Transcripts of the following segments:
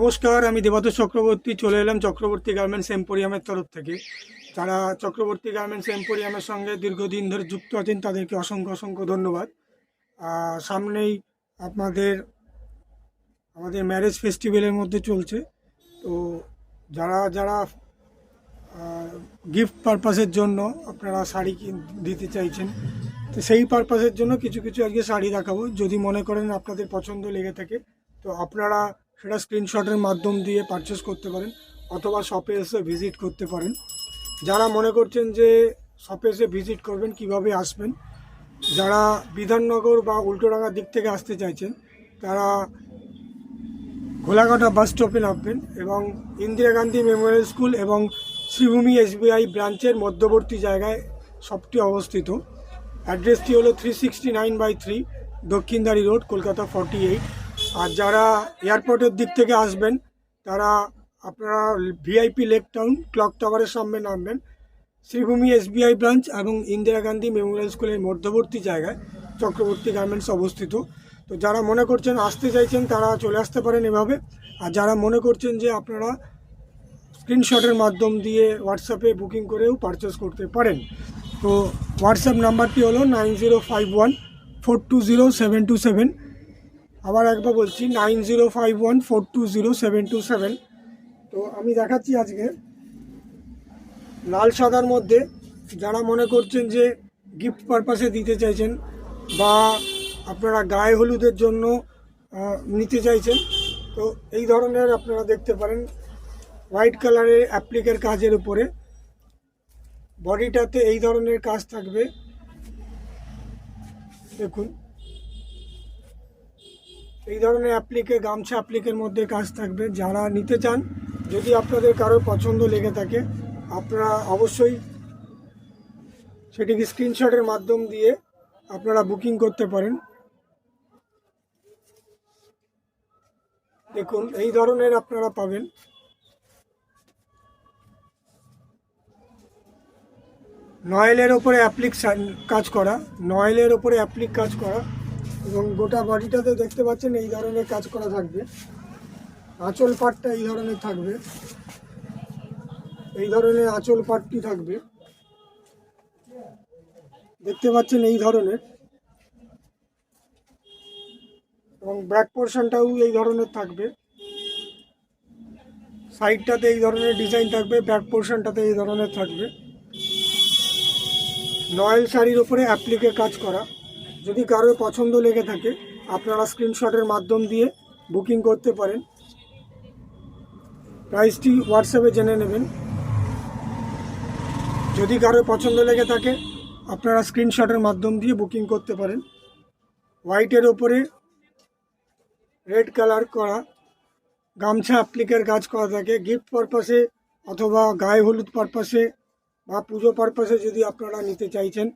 নমস্কার, আমি দেবাদোষ চক্রবর্তী চলে এলাম চক্রবর্তী গার্মেন্টস এম্পোরিয়ামের তরফ থেকে। যারা চক্রবর্তী গার্মেন্টস এম্পোরিয়ামের সঙ্গে দীর্ঘদিন ধরে যুক্ত আছেন তাদেরকে অসংখ্য অসংখ্য ধন্যবাদ। সামনেই আপনাদের আমাদের ম্যারেজ ফেস্টিভ্যালের মধ্যে চলছে, তো যারা যারা গিফট পারপাসের জন্য আপনারা শাড়ি দিতে চাইছেন, তো সেই পারপাসের জন্য কিছু কিছু আজকে শাড়ি দেখাবো। যদি মনে করেন আপনাদের পছন্দ লেগে থাকে তো আপনারা সেটা স্ক্রিনশটের মাধ্যম দিয়ে পারচেস করতে পারেন অথবা শপে এসে ভিজিট করতে পারেন। যারা মনে করছেন যে শপে এসে ভিজিট করবেন, কিভাবে আসবেন, যারা বিধাননগর বা উল্টোডাঙ্গার দিক থেকে আসতে চাইছেন তারা ঘোলাঘাটা বাস স্টপে নামবেন এবং ইন্দিরা গান্ধী মেমোরিয়াল স্কুল এবং শ্রীভূমি SBI ব্রাঞ্চের মধ্যবর্তী জায়গায় শপটি অবস্থিত। অ্যাড্রেসটি হলো 369/3 দক্ষিণদারি রোড, কলকাতা 48। আর যারা এয়ারপোর্টের দিক থেকে আসবেন তারা আপনারা VIP লেক টাউন ক্লক টাওয়ারের সামনে নামবেন। শ্রীভূমি SBI ব্রাঞ্চ এবং ইন্দিরা গান্ধী মেমোরিয়াল স্কুলের মধ্যবর্তী জায়গায় চক্রবর্তী গার্মেন্টস অবস্থিত। তো যারা মনে করছেন আসতে চাইছেন তারা চলে আসতে পারেন এভাবে। আর যারা মনে করছেন যে আপনারা স্ক্রিনশটের মাধ্যম দিয়ে হোয়াটসঅ্যাপে বুকিং করেও পারচেস করতে পারেন। তো হোয়াটসঅ্যাপ নাম্বারটি হলো 9051420727। আবার একবার বলছি 9051420727। তো আমি দেখাচ্ছি আজকে লাল সাদার মধ্যে যারা মনে করছেন যে গিফট পারপাসে দিতে চাইছেন বা আপনারা গায়ে হলুদের জন্য নিতে চাইছেন, তো এই ধরনের আপনারা দেখতে পারেন হোয়াইট কালারের অ্যাপ্লিকের কাজের উপরে বডিটাতে এই ধরনের কাজ থাকবে। দেখুন এই ধরনের অ্যাপ্লিকে গামছা অ্যাপ্লিকের মধ্যে কাজ থাকবে। যারা নিতে চান, যদি আপনাদের কারো পছন্দ লেগে থাকে আপনারা অবশ্যই সেটিকে স্ক্রিনশটের মাধ্যম দিয়ে আপনারা বুকিং করতে পারেন। দেখুন এই ধরনের আপনারা পাবেন। নয়েলের ওপরে অ্যাপ্লিক কাজ করা, নয়েলের ওপরে অ্যাপ্লিক কাজ করা এবং গোটা বডিটাতে দেখতে পাচ্ছেন এই ধরনের কাজ করা থাকবে। আঁচল পাটটা এই ধরনের থাকবে, এই ধরনের আঁচল পাটটি থাকবে, দেখতে পাচ্ছেন এই ধরনের। এবং ব্যাক পোর্শনটাও এই ধরনের থাকবে, সাইডটাতে এই ধরনের ডিজাইন থাকবে, ব্যাক পোর্শনটাতে এই ধরনের থাকবে। নয়েল শাড়ির ওপরে অ্যাপ্লিকে কাজ করা। যদি কারোর পছন্দ লেগে থাকে আপনারা স্ক্রিনশটের মাধ্যম দিয়ে বুকিং করতে পারেন। প্রাইসটি হোয়াটসঅ্যাপে জেনে নেবেন। যদি কারোর পছন্দ লেগে থাকে আপনারা স্ক্রিনশটের মাধ্যম দিয়ে বুকিং করতে পারেন। হোয়াইটের ওপরে রেড কালার করা গামছা অ্যাপ্লিকের কাজ করা থাকে। গিফট পারপাসে অথবা গায়ে হলুদ পারপাসে বা পুজো পারপাসে যদি আপনারা নিতে চাইছেন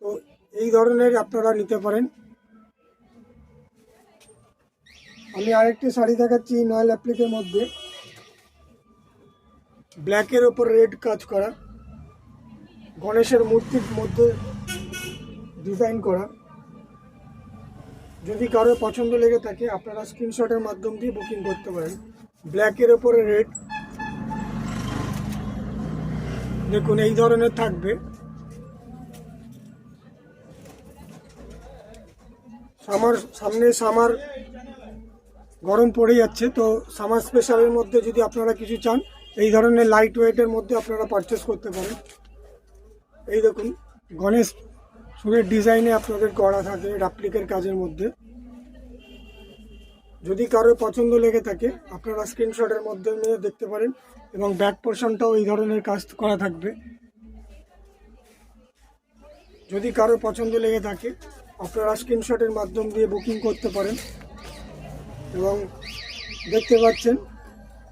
তো এই ধরনের আপনারা নিতে পারেন। আমি আরেকটি শাড়ি দেখাচ্ছি নয়েল অ্যাপ্লিকের মধ্যে, ব্ল্যাকের ওপর রেড কাজ করা, গণেশের মূর্তির মধ্যে ডিজাইন করা। যদি কারো পছন্দ লেগে থাকে আপনারা স্ক্রিনশটের মাধ্যম দিয়ে বুকিং করতে পারেন। ব্ল্যাকের ওপরে রেড, দেখুন এই ধরনের থাকবে। সামার গরম পড়ে যাচ্ছে, তো সামার স্পেশালের মধ্যে যদি আপনারা কিছু চান এই ধরনের লাইট ওয়েটের মধ্যে আপনারা পারচেস করতে পারেন। এই দেখুন গণেশ সুরের ডিজাইনে আপনাদের করা থাকে অ্যাপ্লিকের কাজের মধ্যে। যদি কারোর পছন্দ লেগে থাকে আপনারা স্ক্রিনশটের মাধ্যমে দেখতে পারেন এবং ব্যাক পোর্শনটাও এই ধরনের কাজ করা থাকবে। যদি কারোর পছন্দ লেগে থাকে আপনারা স্ক্রিনশটের মাধ্যম দিয়ে বুকিং করতে পারেন। এবং দেখতে পাচ্ছেন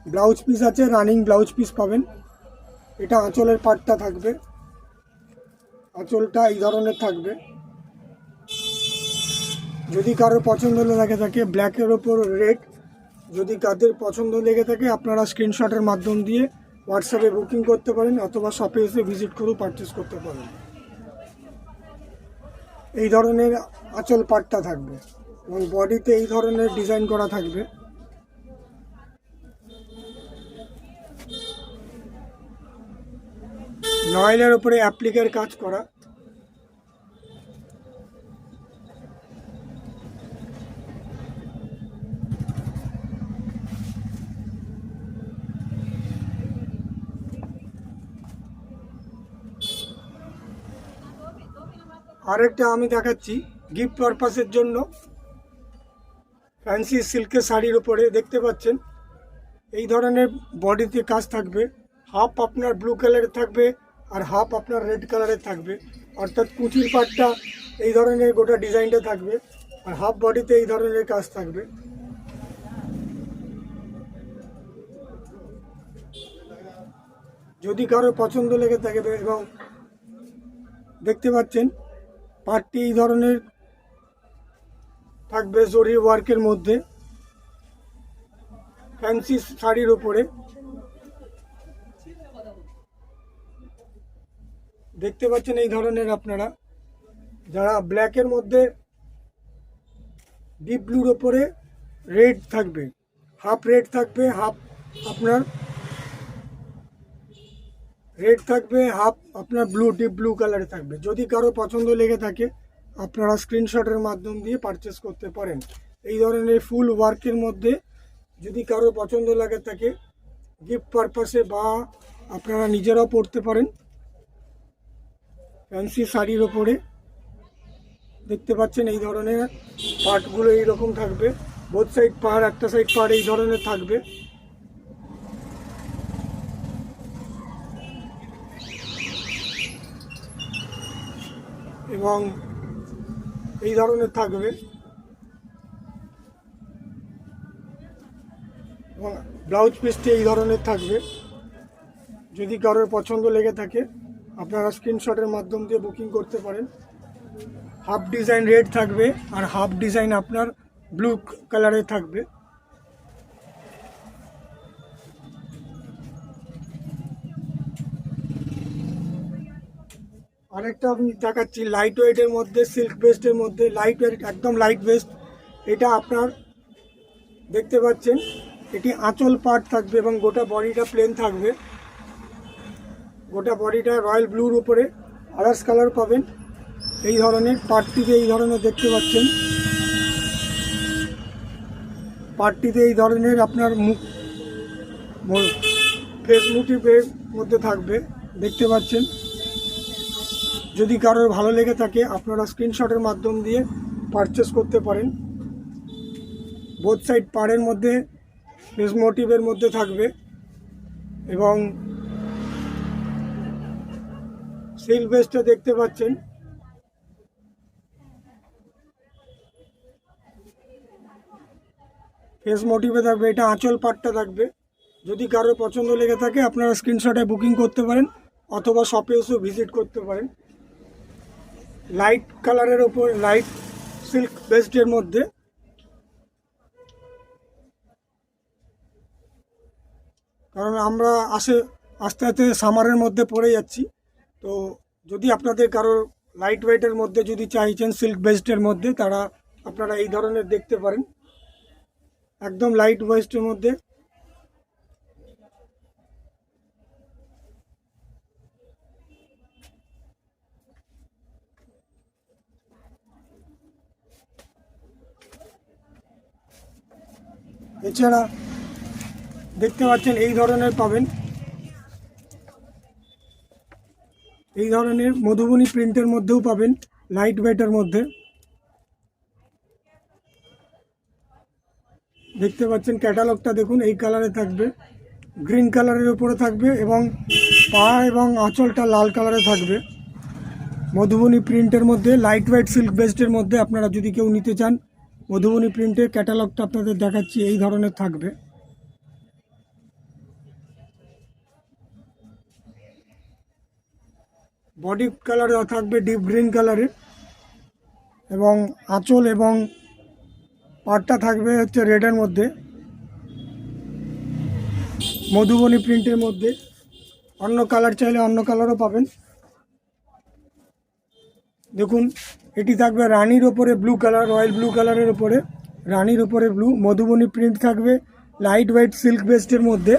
ব্লাউজ পিস আছে, রানিং ব্লাউজ পিস পাবেন। এটা আঁচলের পাটটা থাকবে, আঁচলটা এই ধরনের থাকবে। যদি কারোর পছন্দ লেগে থাকে ব্ল্যাকের ওপর রেড, যদি কাদের পছন্দ লেগে থাকে আপনারা স্ক্রিনশটের মাধ্যম দিয়ে হোয়াটসঅ্যাপে বুকিং করতে পারেন অথবা শপে এসে ভিজিট করেও পারচেস করতে পারেন। এই ধরনের আঁচল পাটটা থাকবে এবং বডিতে এই ধরনের ডিজাইন করা থাকবে। নয়েলের ওপরে অ্যাপ্লিকের কাজ করা। আরেকটা আমি দেখাচ্ছি গিফট পারপাসের জন্য ফ্যান্সি সিল্কের শাড়ির উপরে দেখতে পাচ্ছেন এই ধরনের বডিতে কাজ থাকবে। হাফ আপনার ব্লু কালারের থাকবে আর হাফ আপনার রেড কালারের থাকবে, অর্থাৎ কুচির পাটটা এই ধরনের গোটা ডিজাইনটা থাকবে আর হাফ বডিতে এই ধরনের কাজ থাকবে। যদি কারো পছন্দ লেগে থাকে, এবং দেখতে পাচ্ছেন পাটটি এই ধরনের থাকবে জরি ওয়ার্কের মধ্যে ফ্যান্সি শাড়ির উপরে। দেখতে পাচ্ছেন এই ধরনের আপনারা যারা ব্ল্যাকের মধ্যে ডিপ ব্লুর ওপরে রেড থাকবে, হাফ রেড থাকবে, হাফ আপনার রেড থাকবে, হাফ আপনার ব্লু ডিপ ব্লু কালারে থাকবে। যদি কারো পছন্দ লেগে থাকে আপনারা স্ক্রিনশটের মাধ্যম দিয়ে পারচেস করতে পারেন। এই ধরনের ফুল ওয়ার্কের মধ্যে যদি কারো পছন্দ লাগে থাকে গিফট পারপাসে বা আপনারা নিজেরাও পরতে পারেন। ফ্যান্সি শাড়ির ওপরে দেখতে পাচ্ছেন এই ধরনের পার্টগুলো এইরকম থাকবে, বোথ সাইড পাড়, একটা সাইড পাড় এই ধরনের থাকবে। এবং এই ধরনের থাকবে এবং ব্লাউজ পিসটি এই ধরনের থাকবে। যদি কারোর পছন্দ লেগে থাকে আপনারা স্ক্রিনশটের মাধ্যম দিয়ে বুকিং করতে পারেন। হাফ ডিজাইন রেড থাকবে আর হাফ ডিজাইন আপনার ব্লু কালারে থাকবে। আরেকটা আমি দেখাচ্ছি লাইট ওয়েটের মধ্যে, সিল্ক বেস্টের মধ্যে, লাইট ওয়েট একদম লাইট বেস্ট। এটা আপনার দেখতে পাচ্ছেন এটি আঁচল পার্ট থাকবে এবং গোটা বডিটা প্লেন থাকবে। গোটা বডিটা রয়্যাল ব্লুর উপরে আদার্স কালার পাবেন। এই ধরনের পার্টটিতে এই ধরনের দেখতে পাচ্ছেন, পার্টটিতে এই ধরনের আপনার মুখ ফেস মোটিভের মধ্যে থাকবে দেখতে পাচ্ছেন। যদি কারোর ভালো লেগে থাকে আপনারা স্ক্রিনশটের মাধ্যম দিয়ে পারচেস করতে পারেন। বোথ সাইড পাড়ের মধ্যে ফেস মোটিভের মধ্যে থাকবে এবং সিল্ক বেসটা দেখতে পাচ্ছেন ফেস মোটিভে থাকবে। এটা আঁচল পাটটা থাকবে। যদি কারোর পছন্দ লেগে থাকে আপনারা স্ক্রিনশটে বুকিং করতে পারেন অথবা শপে এসেও ভিজিট করতে পারেন। লাইট কালারের ওপর লাইট সিল্ক বেসডের মধ্যে কারণ আমরা আস্তে আস্তে সামারের মধ্যে পড়ে যাচ্ছি, তো যদি আপনাদের কারোর লাইট ওয়েটের মধ্যে যদি চাইছেন সিল্ক বেসডের মধ্যে তারা আপনারা এই ধরনের দেখতে পারেন, একদম লাইট ওয়েস্টের মধ্যে। এছাড়া দেখতে পাচ্ছেন এই ধরনের পাবেন, এই ধরনের মধুবনী প্রিন্টের মধ্যেও পাবেন লাইট ওয়েটের মধ্যে। দেখতে পাচ্ছেন ক্যাটালগটা দেখুন, এই কালারে থাকবে, গ্রিন কালারের উপরে থাকবে এবং পা এবং আঁচলটা লাল কালারে থাকবে। মধুবনী প্রিন্টের মধ্যে লাইট ওয়েট সিল্ক বেসডের মধ্যে আপনারা যদি কেউ নিতে চান মধুবনী প্রিন্টের ক্যাটালগটা আপনাদের দেখাচ্ছি, এই ধরনের থাকবে। বডি কালার থাকবে ডিপ গ্রিন কালারের এবং আঁচল এবং পাটটা থাকবে হচ্ছে রেডের মধ্যে, মধুবনী প্রিন্টের মধ্যে। অন্য কালার চাইলে অন্য কালারও পাবেন। দেখুন এটি থাকবে রানির ওপরে ব্লু কালার, রয়্যাল ব্লু কালারের ওপরে, রানির ওপরে ব্লু, মধুবনী প্রিন্ট থাকবে লাইট ওয়েট সিল্ক বেসডের মধ্যে।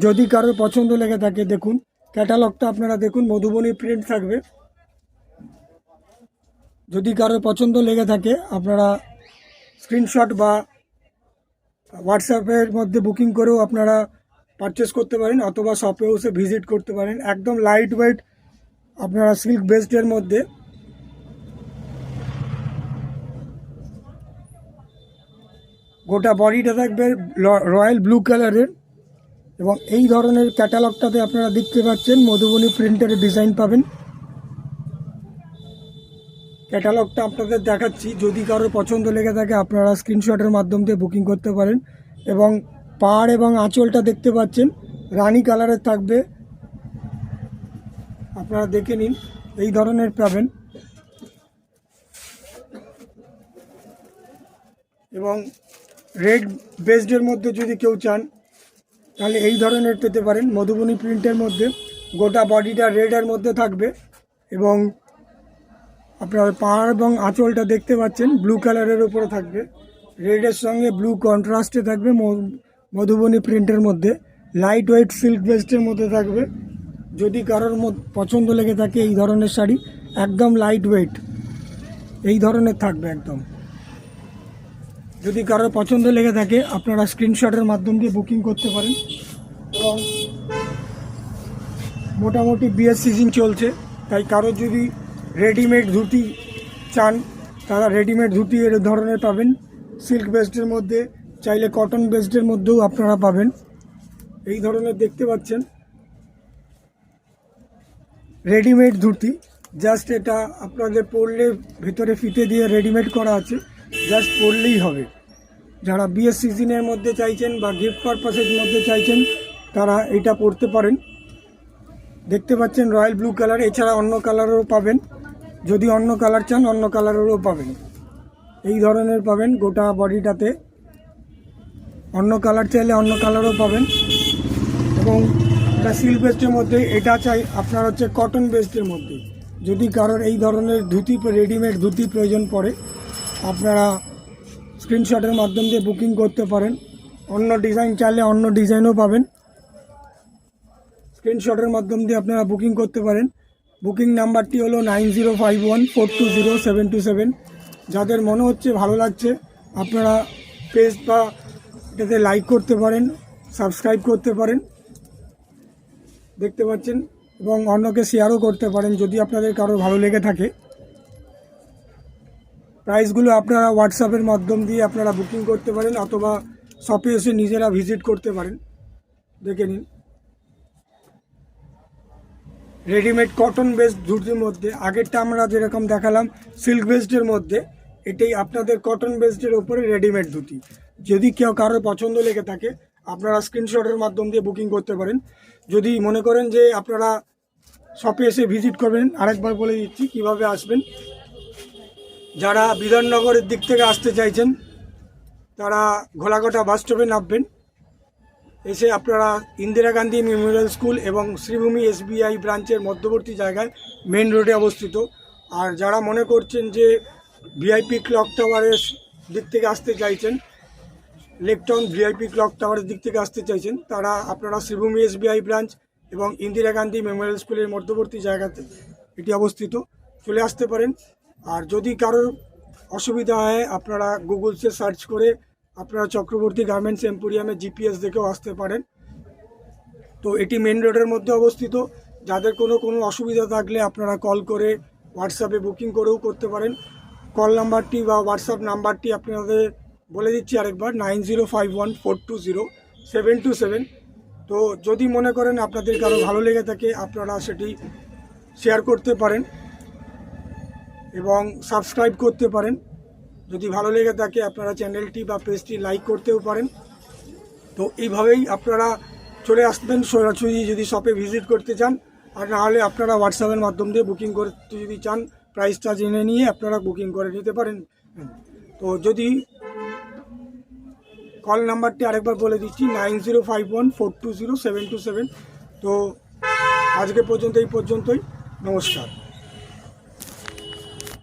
যদি কারোর পছন্দ লেগে থাকে দেখুন ক্যাটালগটা আপনারা দেখুন, মধুবনী প্রিন্ট থাকবে। যদি কারোর পছন্দ লেগে থাকে আপনারা স্ক্রিনশট বা হোয়াটসঅ্যাপের মধ্যে বুকিং করেও আপনারা পারচেস করতে পারেন, অথবা শপেও এসে ভিজিট করতে পারেন। একদম লাইট ওয়েট আপনারা সিল্ক বেসডের মধ্যে। গোটা বডিটা থাকবে রয়্যাল ব্লু কালারের, এবং এই ধরনের ক্যাটালগটাতে আপনারা দেখতে পাচ্ছেন মধুবনী প্রিন্টের ডিজাইন পাবেন। ক্যাটালগটা আপনাদের দেখাচ্ছি, যদি কারোর পছন্দ লেগে থাকে আপনারা স্ক্রিনশটের মাধ্যম দিয়ে বুকিং করতে পারেন। এবং পাড় এবং আঁচলটা দেখতে পাচ্ছেন রানী কালারের থাকবে, আপনারা দেখে নিন, এই ধরনের পাবেন। এবং রেড বেসডের মধ্যে যদি কেউ চান তাহলে এই ধরনের পেতে পারেন, মধুবনী প্রিন্টের মধ্যে। গোটা বডিটা রেডের মধ্যে থাকবে, এবং আপনার পাড় এবং আঁচলটা দেখতে পাচ্ছেন ব্লু কালারের উপরে থাকবে, রেডের সঙ্গে ব্লু কন্ট্রাস্টে থাকবে, মধুবনী প্রিন্টের মধ্যে। লাইট ওয়েট সিল্ক বেস্টের মধ্যে থাকবে। যদি কারোর পছন্দ লেগে থাকে এই ধরনের শাড়ি, একদম লাইট ওয়েট এই ধরনের থাকবে একদম। যদি কারোর পছন্দ লেগে থাকে আপনারা স্ক্রিনশটের মাধ্যম দিয়ে বুকিং করতে পারেন। এবং মোটামুটি বিয়ের সিজন চলছে, তাই কারোর যদি রেডিমেড ধুতি চান তারা রেডিমেড ধুতি এর ধরনের পাবেন সিল্ক বেসডের মধ্যে। চাইলে কটন বেসডের মধ্যেও আপনারা পাবেন, এই ধরনের দেখতে পাচ্ছেন রেডিমেড ধুতি। জাস্ট এটা আপনাদের পরলে ভেতরে ফিতে দিয়ে রেডিমেড করা আছে, জাস্ট পরলেই হবে। যারা বিয়ের সিজনের মধ্যে চাইছেন বা গিফট পারপাসের মধ্যে চাইছেন তারা এটা পরতে পারেন। দেখতে পাচ্ছেন রয়্যাল ব্লু কালার, এছাড়া অন্য কালারেরও পাবেন। যদি অন্য কালার চান অন্য কালারেরও পাবেন, এই ধরনের পাবেন গোটা বডিটাতে। অন্য কালার চাইলে অন্য কালারও পাবেন। এবং এটা সিল্ক বেস্টের মধ্যে, এটা চাই আপনার হচ্ছে কটন বেস্টের মধ্যে। যদি কারোর এই ধরনের ধুতি রেডিমেড ধুতি প্রয়োজন পড়ে আপনারা স্ক্রিনশটের মাধ্যম দিয়ে বুকিং করতে পারেন। অন্য ডিজাইন চাইলে অন্য ডিজাইনও পাবেন, স্ক্রিনশটের মাধ্যম দিয়ে আপনারা বুকিং করতে পারেন। বুকিং নাম্বারটি হলো 9051420727। যাদের মনে হচ্ছে ভালো লাগছে আপনারা পেজ বা এটাতে লাইক করতে পারেন, সাবস্ক্রাইব করতে পারেন, দেখতে পাচ্ছেন, এবং অন্যকে শেয়ারও করতে পারেন যদি আপনাদের কারো ভালো লেগে থাকে। প্রাইসগুলো আপনারা হোয়াটসঅ্যাপের মাধ্যম দিয়ে আপনারা বুকিং করতে পারেন, অথবা শপে এসে নিজেরা ভিজিট করতে পারেন। দেখে নিন রেডিমেড কটন বেসড ধুতির মধ্যে। আগেরটা আমরা যেরকম দেখালাম সিল্ক বেসডের মধ্যে, এটাই আপনাদের কটন বেসডের ওপরে রেডিমেড ধুতি। যদি কেউ কারোর পছন্দ লেগে থাকে আপনারা স্ক্রিনশটের মাধ্যম দিয়ে বুকিং করতে পারেন। যদি মনে করেন যে আপনারা শপে এসে ভিজিট করবেন, আরেকবার বলে দিচ্ছি কিভাবে আসবেন। যারা বিধাননগরের দিক থেকে আসতে চাইছেন তারা ঘোলাঘাটা বাস স্টপে নামবেন। এসে আপনারা ইন্দিরা গান্ধী মেমোরিয়াল স্কুল এবং শ্রীভূমি SBI ব্রাঞ্চের মধ্যবর্তী জায়গায় মেন রোডে অবস্থিত। আর যারা মনে করছেন যে VIP ক্লক টাওয়ারের দিক থেকে আসতে চাইছেন, লেকটাউন VIP ক্লক টাওয়ারের দিক থেকে আসতে চাইছেন, তারা আপনারা শ্রীভূমি SBI ব্রাঞ্চ এবং ইন্দিরা গান্ধী মেমোরিয়াল স্কুলের মধ্যবর্তী জায়গাতে এটি অবস্থিত, চলে আসতে পারেন। আর যদি কারোর অসুবিধা হয় আপনারা গুগলসে সার্চ করে আপনারা চক্রবর্তী গার্মেন্টস এম্পোরিয়ামে GPS দেখেও আসতে পারেন। তো এটি মেন রোডের মধ্যে অবস্থিত। যাদের কোনো অসুবিধা থাকলে আপনারা কল করে হোয়াটসঅ্যাপে বুকিং করেও করতে পারেন। কল নাম্বারটি বা হোয়াটসঅ্যাপ নাম্বারটি আপনাদের বলে দিচ্ছি আরেকবার, 9051420727। তো যদি মনে করেন আপনাদের কারো ভালো লেগে থাকে আপনারা সেটি শেয়ার করতে পারেন এবং সাবস্ক্রাইব করতে পারেন। যদি ভালো লেগে থাকে আপনারা চ্যানেলটি বা পেজটি লাইক করতেও পারেন। তো এইভাবেই আপনারা চলে আসবেন সরাসরি যদি শপে ভিজিট করতে চান, আর না হলে আপনারা হোয়াটসঅ্যাপের মাধ্যম দিয়ে বুকিং করতে যদি চান প্রাইসটা জেনে নিয়ে আপনারা বুকিং করে নিতে পারেন। তো যদি কল নাম্বারটি আরেকবার বলে দিচ্ছি, 9051420727। তো আজকে পর্যন্ত এই পর্যন্তই, নমস্কার।